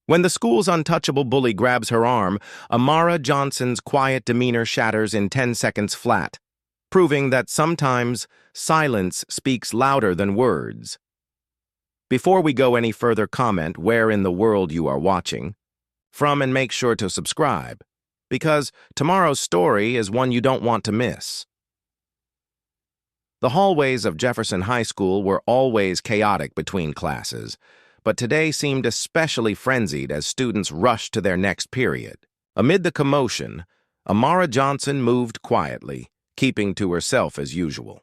When the school's untouchable bully grabs her arm, Amara Johnson's quiet demeanor shatters in 10 seconds flat, proving that sometimes silence speaks louder than words. Before we go any further, comment where in the world you are watching from and make sure to subscribe, because tomorrow's story is one you don't want to miss. The hallways of Jefferson High School were always chaotic between classes, but today seemed especially frenzied as students rushed to their next period. Amid the commotion, Amara Johnson moved quietly, keeping to herself as usual.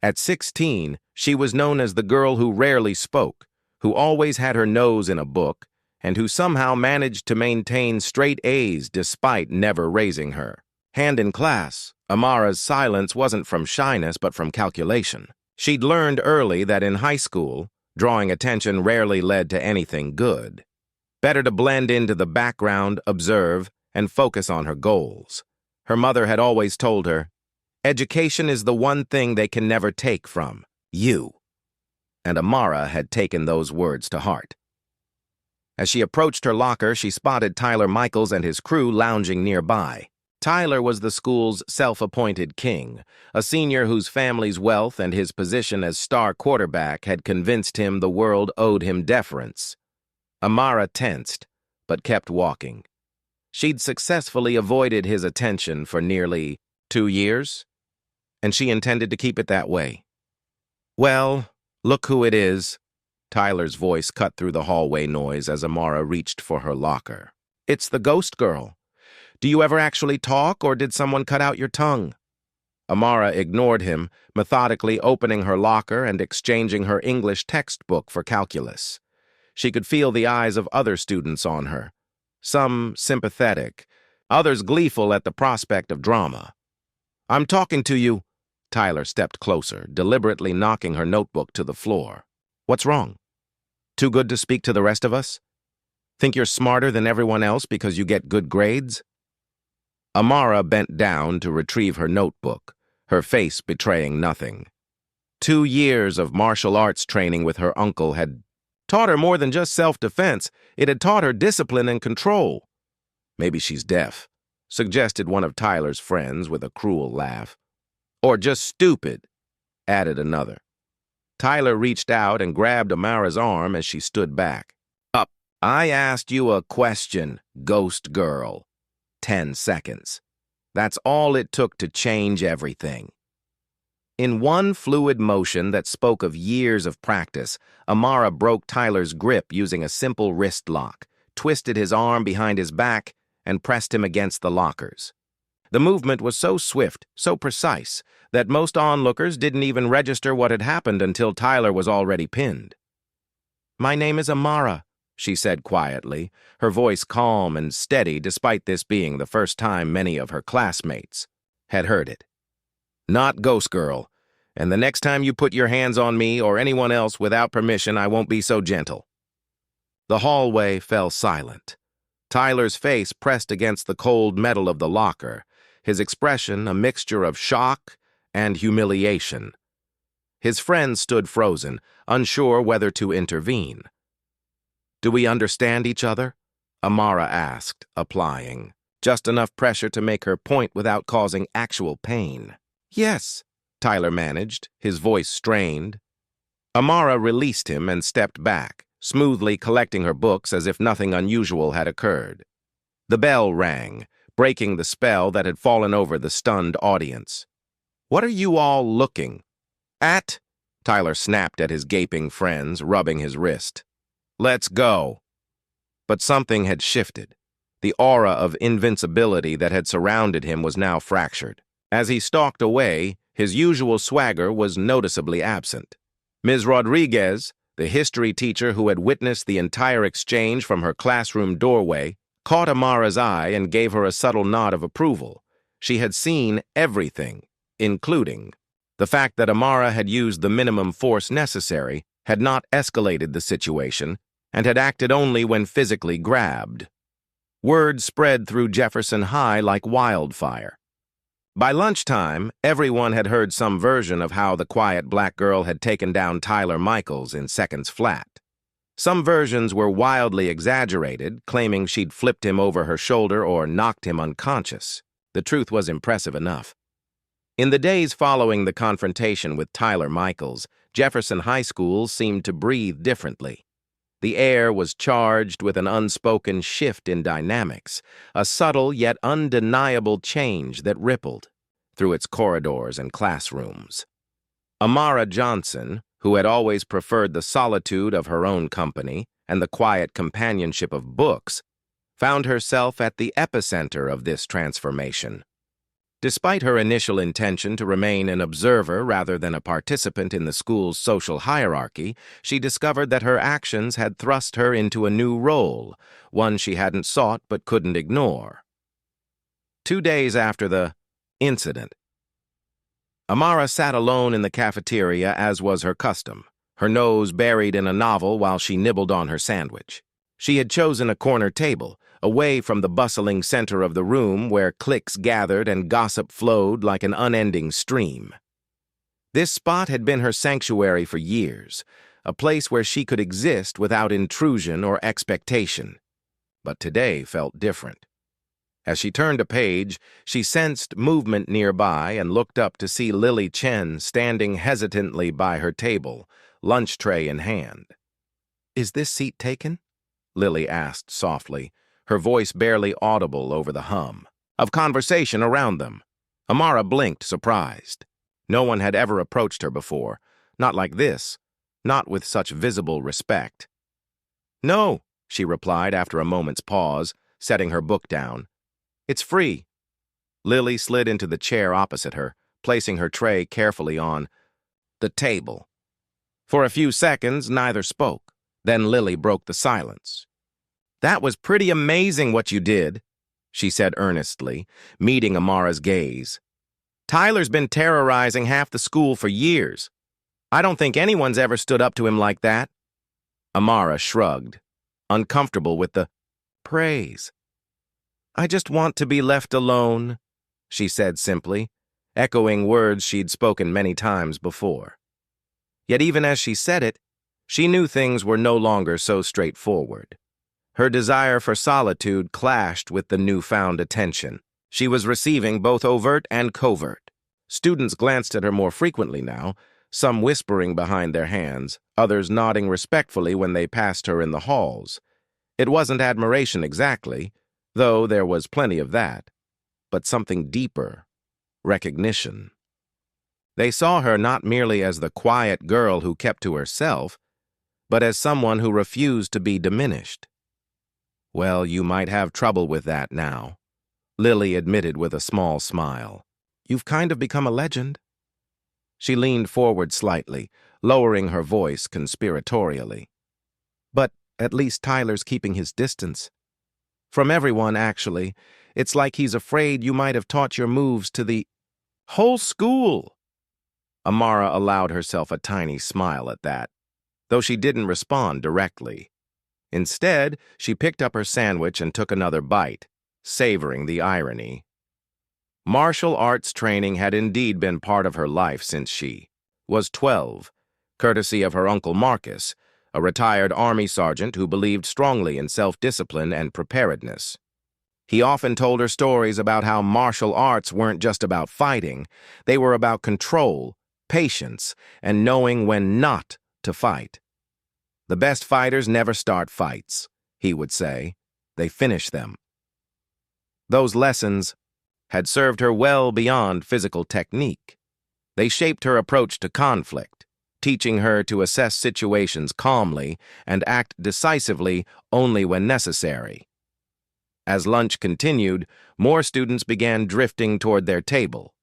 At 16, she was known as the girl who rarely spoke, who always had her nose in a book, and who somehow managed to maintain straight A's despite never raising her hand in class. Amara's silence wasn't from shyness but from calculation. She'd learned early that in high school, drawing attention rarely led to anything good. Better to blend into the background, observe, and focus on her goals. Her mother had always told her, "Education is the one thing they can never take from you." And Amara had taken those words to heart. As she approached her locker, she spotted Tyler Michaels and his crew lounging nearby. Tyler was the school's self-appointed king, a senior whose family's wealth and his position as star quarterback had convinced him the world owed him deference. Amara tensed, but kept walking. She'd successfully avoided his attention for nearly 2 years, and she intended to keep it that way. "Well, look who it is." Tyler's voice cut through the hallway noise as Amara reached for her locker. "It's the ghost girl. Do you ever actually talk, or did someone cut out your tongue?" Amara ignored him, methodically opening her locker and exchanging her English textbook for calculus. She could feel the eyes of other students on her, some sympathetic, others gleeful at the prospect of drama. "I'm talking to you." Tyler stepped closer, deliberately knocking her notebook to the floor. "What's wrong? Too good to speak to the rest of us? Think you're smarter than everyone else because you get good grades?" Amara bent down to retrieve her notebook, her face betraying nothing. 2 years of martial arts training with her uncle had taught her more than just self-defense. It had taught her discipline and control. "Maybe she's deaf," suggested one of Tyler's friends with a cruel laugh. "Or just stupid," added another. Tyler reached out and grabbed Amara's arm as she stood back. "Up. I asked you a question, ghost girl. 10 seconds. That's all it took to change everything." In one fluid motion that spoke of years of practice, Amara broke Tyler's grip using a simple wrist lock, twisted his arm behind his back, and pressed him against the lockers. The movement was so swift, so precise, that most onlookers didn't even register what had happened until Tyler was already pinned. "My name is Amara," she said quietly, her voice calm and steady despite this being the first time many of her classmates had heard it. "Not ghost girl, and the next time you put your hands on me or anyone else without permission, I won't be so gentle." The hallway fell silent. Tyler's face pressed against the cold metal of the locker, his expression a mixture of shock and humiliation. His friends stood frozen, unsure whether to intervene. "Do we understand each other?" Amara asked, applying just enough pressure to make her point without causing actual pain. "Yes," Tyler managed, his voice strained. Amara released him and stepped back, smoothly collecting her books as if nothing unusual had occurred. The bell rang, breaking the spell that had fallen over the stunned audience. "What are you all looking at?" Tyler snapped at his gaping friends, rubbing his wrist. "Let's go." But something had shifted. The aura of invincibility that had surrounded him was now fractured. As he stalked away, his usual swagger was noticeably absent. Ms. Rodriguez, the history teacher who had witnessed the entire exchange from her classroom doorway, caught Amara's eye and gave her a subtle nod of approval. She had seen everything, including the fact that Amara had used the minimum force necessary, had not escalated the situation, and had acted only when physically grabbed. Word spread through Jefferson High like wildfire. By lunchtime, everyone had heard some version of how the quiet black girl had taken down Tyler Michaels in seconds flat. Some versions were wildly exaggerated, claiming she'd flipped him over her shoulder or knocked him unconscious. The truth was impressive enough. In the days following the confrontation with Tyler Michaels, Jefferson High School seemed to breathe differently. The air was charged with an unspoken shift in dynamics, a subtle yet undeniable change that rippled through its corridors and classrooms. Amara Johnson, who had always preferred the solitude of her own company and the quiet companionship of books, found herself at the epicenter of this transformation. Despite her initial intention to remain an observer rather than a participant in the school's social hierarchy, she discovered that her actions had thrust her into a new role, one she hadn't sought but couldn't ignore. 2 days after the incident, Amara sat alone in the cafeteria as was her custom, her nose buried in a novel while she nibbled on her sandwich. She had chosen a corner table, away from the bustling center of the room where cliques gathered and gossip flowed like an unending stream. This spot had been her sanctuary for years, a place where she could exist without intrusion or expectation. But today felt different. As she turned a page, she sensed movement nearby and looked up to see Lily Chen standing hesitantly by her table, lunch tray in hand. "Is this seat taken?" Lily asked softly, her voice barely audible over the hum of conversation around them. Amara blinked, surprised. No one had ever approached her before, not like this, not with such visible respect. "No," she replied after a moment's pause, setting her book down. "It's free." Lily slid into the chair opposite her, placing her tray carefully on the table. For a few seconds, neither spoke. Then Lily broke the silence. "That was pretty amazing what you did," she said earnestly, meeting Amara's gaze. "Tyler's been terrorizing half the school for years. I don't think anyone's ever stood up to him like that." Amara shrugged, uncomfortable with the praise. "I just want to be left alone," she said simply, echoing words she'd spoken many times before. Yet even as she said it, she knew things were no longer so straightforward. Her desire for solitude clashed with the newfound attention. She was receiving both overt and covert. Students glanced at her more frequently now, some whispering behind their hands, others nodding respectfully when they passed her in the halls. It wasn't admiration exactly, though there was plenty of that, but something deeper, recognition. They saw her not merely as the quiet girl who kept to herself, but as someone who refused to be diminished. "Well, you might have trouble with that now," Lily admitted with a small smile. "You've kind of become a legend." She leaned forward slightly, lowering her voice conspiratorially. "But at least Tyler's keeping his distance. From everyone, actually. It's like he's afraid you might have taught your moves to the whole school." Amara allowed herself a tiny smile at that, though she didn't respond directly. Instead, she picked up her sandwich and took another bite, savoring the irony. Martial arts training had indeed been part of her life since she was 12, courtesy of her uncle Marcus, a retired Army sergeant who believed strongly in self-discipline and preparedness. He often told her stories about how martial arts weren't just about fighting, they were about control, patience, and knowing when not to fight. "The best fighters never start fights," he would say. "They finish them." Those lessons had served her well beyond physical technique. They shaped her approach to conflict, teaching her to assess situations calmly and act decisively only when necessary. As lunch continued, more students began drifting toward their table.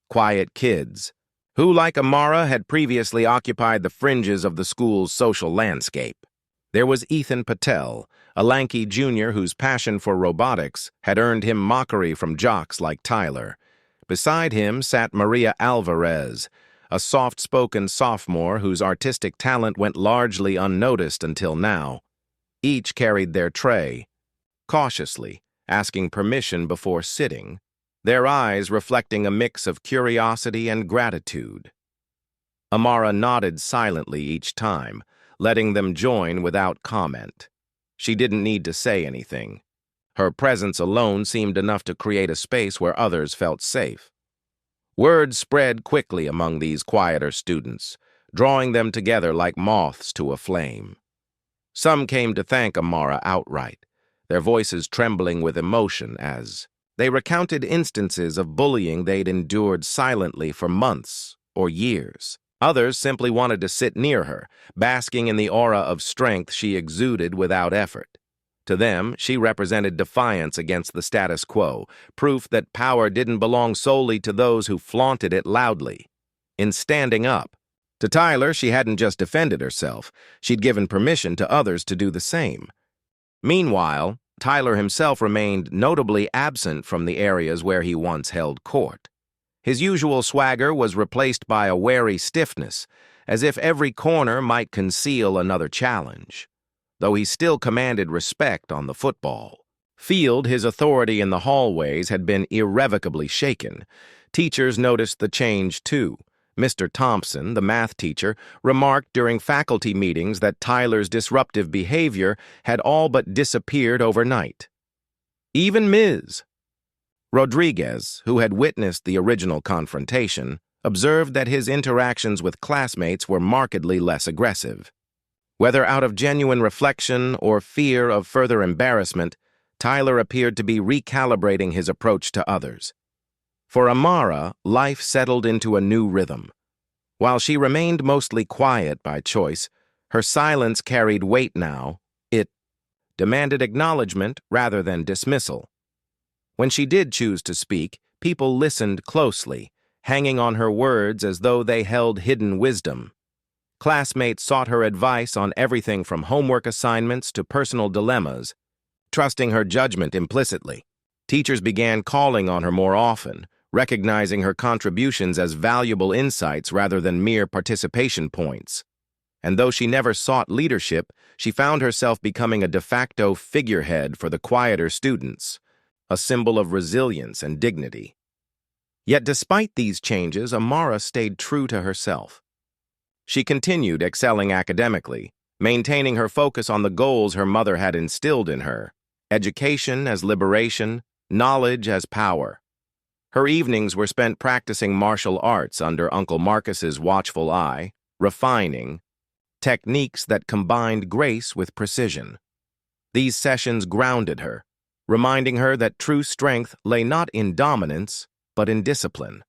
Quiet kids, who, like Amara, had previously occupied the fringes of the school's social landscape. There was Ethan Patel, a lanky junior whose passion for robotics had earned him mockery from jocks like Tyler. Beside him sat Maria Alvarez, a soft-spoken sophomore whose artistic talent went largely unnoticed until now. Each carried their tray, cautiously, asking permission before sitting, their eyes reflecting a mix of curiosity and gratitude. Amara nodded silently each time, letting them join without comment. She didn't need to say anything. Her presence alone seemed enough to create a space where others felt safe. Word spread quickly among these quieter students, drawing them together like moths to a flame. Some came to thank Amara outright, their voices trembling with emotion as they recounted instances of bullying they'd endured silently for months or years. Others simply wanted to sit near her, basking in the aura of strength she exuded without effort. To them, she represented defiance against the status quo, proof that power didn't belong solely to those who flaunted it loudly. In standing up, to Tyler, she hadn't just defended herself, she'd given permission to others to do the same. Meanwhile, Tyler himself remained notably absent from the areas where he once held court. His usual swagger was replaced by a wary stiffness, as if every corner might conceal another challenge. Though he still commanded respect on the football field, his authority in the hallways had been irrevocably shaken. Teachers noticed the change too. Mr. Thompson, the math teacher, remarked during faculty meetings that Tyler's disruptive behavior had all but disappeared overnight. Even Ms. Rodriguez, who had witnessed the original confrontation, observed that his interactions with classmates were markedly less aggressive. Whether out of genuine reflection or fear of further embarrassment, Tyler appeared to be recalibrating his approach to others. For Amara, life settled into a new rhythm. While she remained mostly quiet by choice, her silence carried weight now. It demanded acknowledgement rather than dismissal. When she did choose to speak, people listened closely, hanging on her words as though they held hidden wisdom. Classmates sought her advice on everything from homework assignments to personal dilemmas, trusting her judgment implicitly. Teachers began calling on her more often, recognizing her contributions as valuable insights rather than mere participation points. And though she never sought leadership, she found herself becoming a de facto figurehead for the quieter students, a symbol of resilience and dignity. Yet despite these changes, Amara stayed true to herself. She continued excelling academically, maintaining her focus on the goals her mother had instilled in her: education as liberation, knowledge as power. Her evenings were spent practicing martial arts under Uncle Marcus's watchful eye, refining techniques that combined grace with precision. These sessions grounded her, reminding her that true strength lay not in dominance, but in discipline.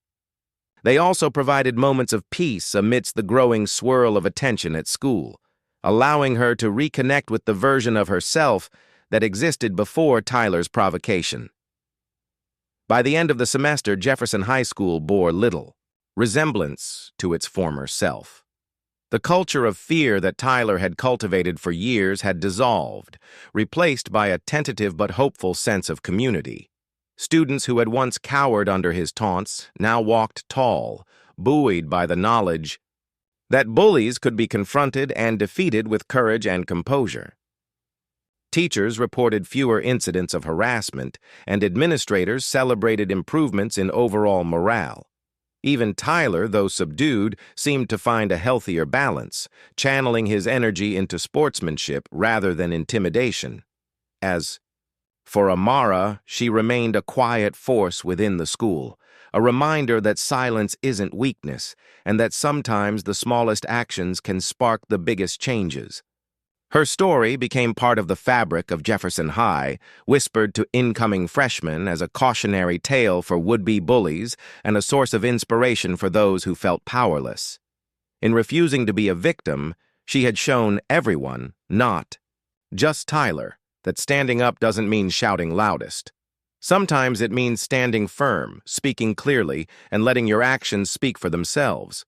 They also provided moments of peace amidst the growing swirl of attention at school, allowing her to reconnect with the version of herself that existed before Tyler's provocation. By the end of the semester, Jefferson High School bore little resemblance to its former self. The culture of fear that Tyler had cultivated for years had dissolved, replaced by a tentative but hopeful sense of community. Students who had once cowered under his taunts now walked tall, buoyed by the knowledge that bullies could be confronted and defeated with courage and composure. Teachers reported fewer incidents of harassment, and administrators celebrated improvements in overall morale. Even Tyler, though subdued, seemed to find a healthier balance, channeling his energy into sportsmanship rather than intimidation. As for Amara, she remained a quiet force within the school, a reminder that silence isn't weakness, and that sometimes the smallest actions can spark the biggest changes. Her story became part of the fabric of Jefferson High, whispered to incoming freshmen as a cautionary tale for would-be bullies and a source of inspiration for those who felt powerless. In refusing to be a victim, she had shown everyone, not just Tyler, that standing up doesn't mean shouting loudest. Sometimes it means standing firm, speaking clearly, and letting your actions speak for themselves.